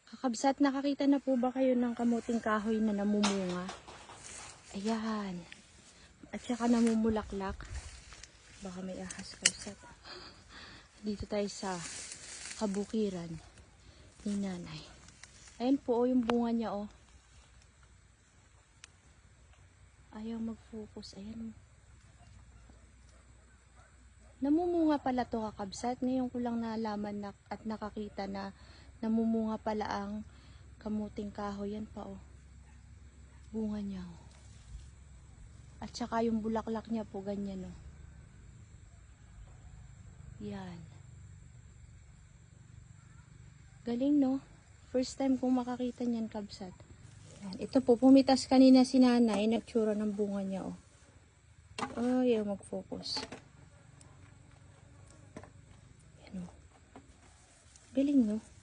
Kakabsat, nakakita na po ba kayo ng kamuting kahoy na namumunga? Ayan. At saka namumulaklak. Baka may ahas, kabsat. Dito tayo sa kabukiran ni nanay. Ayan po yung bunga niya oh. Ayaw mag-focus. Ayan. Namumunga pala to, kakabsat. Ngayon ko lang nalaman na, at nakakita na namumunga pala ang kamuting kahoy. Yan pa oh. Bunga niya oh. At saka yung bulaklak niya po ganyan oh. Yan. Galing no? First time kong makakita niyan, kabsat. Yan. Ito po, pumitas kanina si nanay. Nagtsura ng bunga niya oh. Ayaw mag-focus. Yan oh. Galing no?